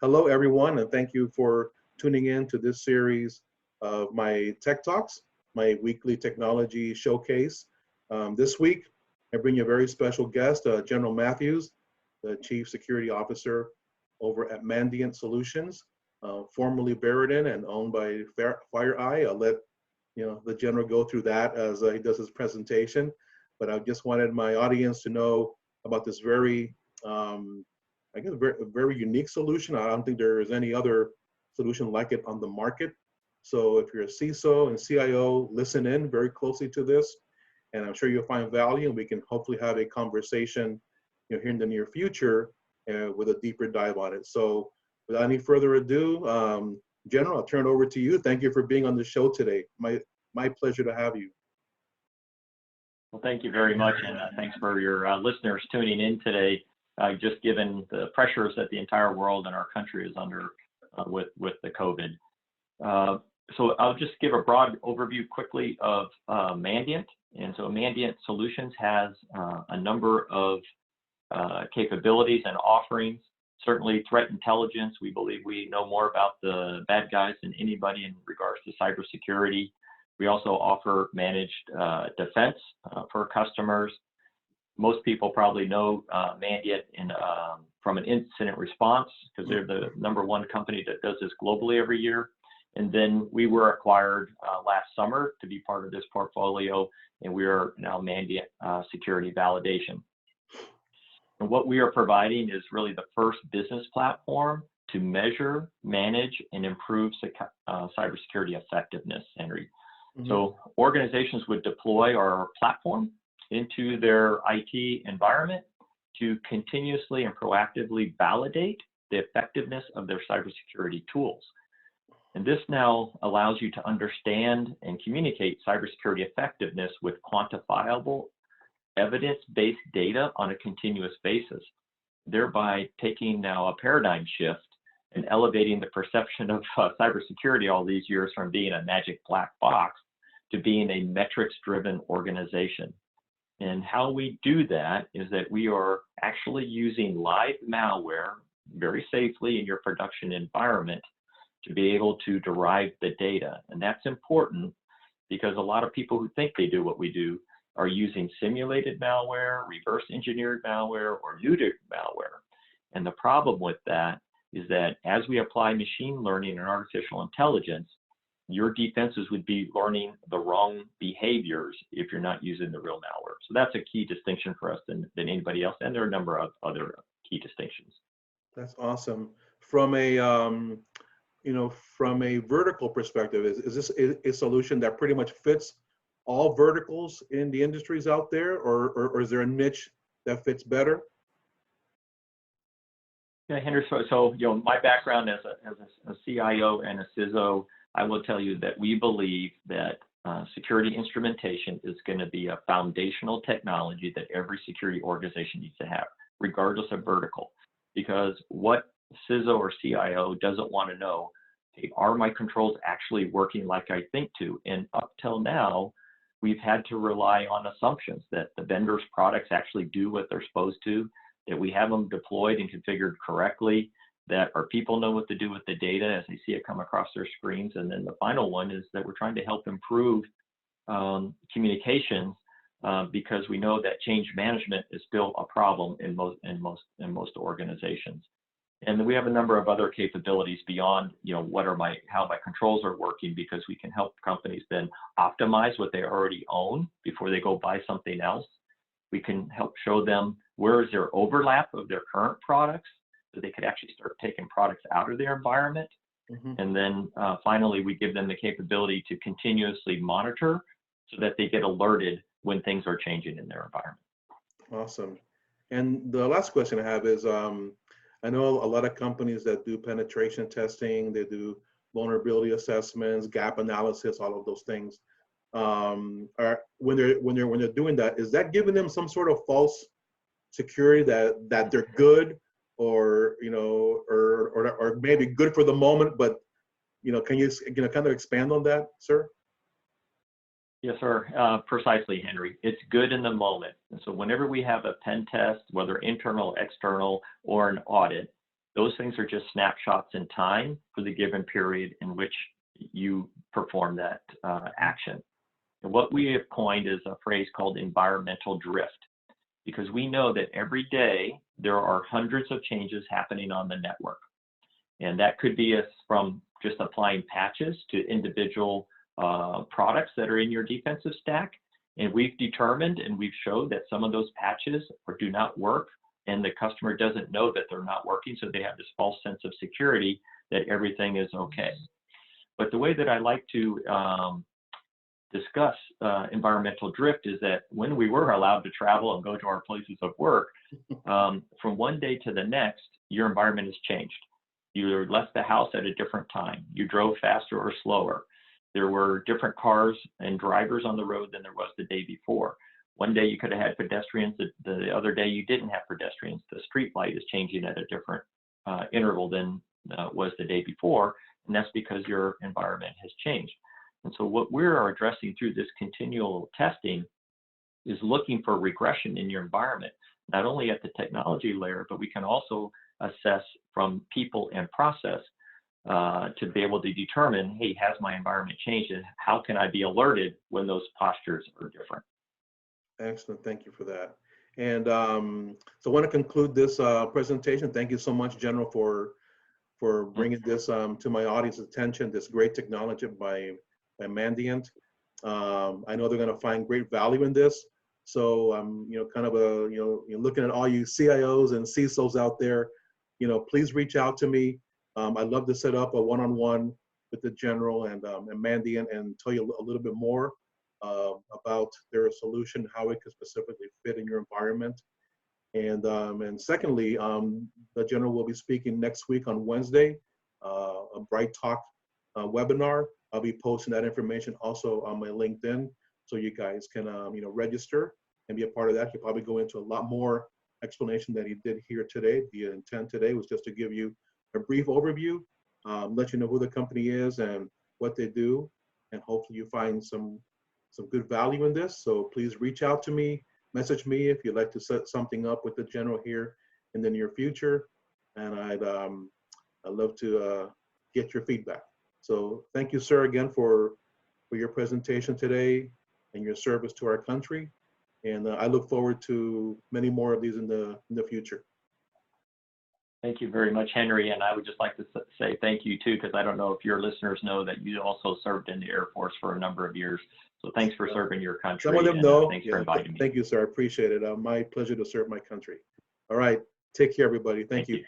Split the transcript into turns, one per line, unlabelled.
Hello, everyone, and thank you for tuning in to this series of my Tech Talks, my weekly technology showcase. This week, I bring you a very special guest, General Matthews, the Chief Security Officer over at Mandiant Solutions, formerly Barrett and owned by FireEye. I'll let the General go through that as he does his presentation, but I just wanted my audience to know about this very I guess a very unique solution. I don't think there is any other solution like it on the market. So if you're a CISO and CIO, listen in very closely to this, and I'm sure you'll find value, and we can hopefully have a conversation here in the near future with a deeper dive on it. So without any further ado, General, I'll turn it over to you. Thank you for being on the show today. My pleasure to have you.
Well, thank you very much, and thanks for your listeners tuning in today. Just given the pressures that the entire world and our country is under with the COVID. So I'll just give a broad overview quickly of Mandiant. And so Mandiant Solutions has a number of capabilities and offerings. Certainly threat intelligence, we believe we know more about the bad guys than anybody in regards to cybersecurity. We also offer managed defense for customers. Most people probably know Mandiant from an incident response, because they're the #1 company that does this globally every year. And then we were acquired last summer to be part of this portfolio, and we are now Mandiant Security Validation. And what we are providing is really the first business platform to measure, manage, and improve cybersecurity effectiveness, Henry. Mm-hmm. So organizations would deploy our platform into their IT environment to continuously and proactively validate the effectiveness of their cybersecurity tools. And this now allows you to understand and communicate cybersecurity effectiveness with quantifiable, evidence-based data on a continuous basis, thereby taking now a paradigm shift and elevating the perception of cybersecurity all these years from being a magic black box to being a metrics-driven organization. And how we do that is that we are actually using live malware very safely in your production environment to be able to derive the data. And that's important because a lot of people who think they do what we do are using simulated malware, reverse engineered malware, or neutered malware. And the problem with that is that as we apply machine learning and artificial intelligence, your defenses would be learning the wrong behaviors if you're not using the real malware. So that's a key distinction for us than anybody else, and there are a number of other key distinctions.
That's awesome. From a from a vertical perspective, is this a solution that pretty much fits all verticals in the industries out there, or is there a niche that fits better?
Yeah, Henry. So my background as a CIO and a CISO, I will tell you that we believe that security instrumentation is going to be a foundational technology that every security organization needs to have, regardless of vertical. Because what CISO or CIO doesn't want to know, hey, are my controls actually working like I think to? And up till now, we've had to rely on assumptions that the vendor's products actually do what they're supposed to, that we have them deployed and configured correctly, that our people know what to do with the data as they see it come across their screens. And then the final one is that we're trying to help improve communications because we know that change management is still a problem in most organizations. And then we have a number of other capabilities beyond, how my controls are working, because we can help companies then optimize what they already own before they go buy something else. We can help show them where is their overlap of their current products, so they could actually start taking products out of their environment. Mm-hmm. And then finally, we give them the capability to continuously monitor so that they get alerted when things are changing in their environment.
Awesome. And the last question I have is, I know a lot of companies that do penetration testing, they do vulnerability assessments, gap analysis, all of those things. When they're doing that, is that giving them some sort of false security that they're good, or or maybe good for the moment, but can you kind of expand on that, sir?
Yes, sir. Precisely, Henry. It's good in the moment. And so whenever we have a pen test, whether internal, external, or an audit, Those things are just snapshots in time for the given period in which you perform that action. And what we have coined is a phrase called environmental drift, because we know that every day there are hundreds of changes happening on the network. And that could be from just applying patches to individual products that are in your defensive stack. And we've determined and we've showed that some of those patches do not work, and the customer doesn't know that they're not working, so they have this false sense of security that everything is okay. But the way that I like to discuss environmental drift is that when we were allowed to travel and go to our places of work, from one day to the next, your environment has changed. You left the house at a different time. You drove faster or slower. There were different cars and drivers on the road than there was the day before. One day you could have had pedestrians, the other day you didn't have pedestrians. The street light is changing at a different interval than was the day before, and that's because your environment has changed. And so what we're addressing through this continual testing is looking for regression in your environment, not only at the technology layer, but we can also assess from people and process to be able to determine, hey, has my environment changed, and how can I be alerted when those postures are different?
Excellent, thank you for that. And so I want to conclude this presentation. Thank you so much, General, for bringing this to my audience's attention, this great technology by Mandiant. I know they're going to find great value in this. So I'm, kind of looking at all you CIOs and CISOs out there, please reach out to me. I'd love to set up a one-on-one with the General and Mandiant and tell you a little bit more about their solution, how it could specifically fit in your environment. And secondly, the General will be speaking next week on Wednesday, a Bright Talk webinar. I'll be posting that information also on my LinkedIn, so you guys can register and be a part of that. He'll probably go into a lot more explanation than he did here today. The intent today was just to give you a brief overview, let you know who the company is and what they do, and hopefully you find some good value in this. So please reach out to me, message me if you'd like to set something up with the General here in the near future, and I'd love to get your feedback. So thank you, sir, again for your presentation today and your service to our country. And I look forward to many more of these in the future.
Thank you very much, Henry. And I would just like to say thank you too, because I don't know if your listeners know that you also served in the Air Force for a number of years. So thanks for serving your country.
Some of them know.
Thanks for inviting me.
Thank you, sir. I appreciate it. My pleasure to serve my country. All right. Take care, everybody. Thank you.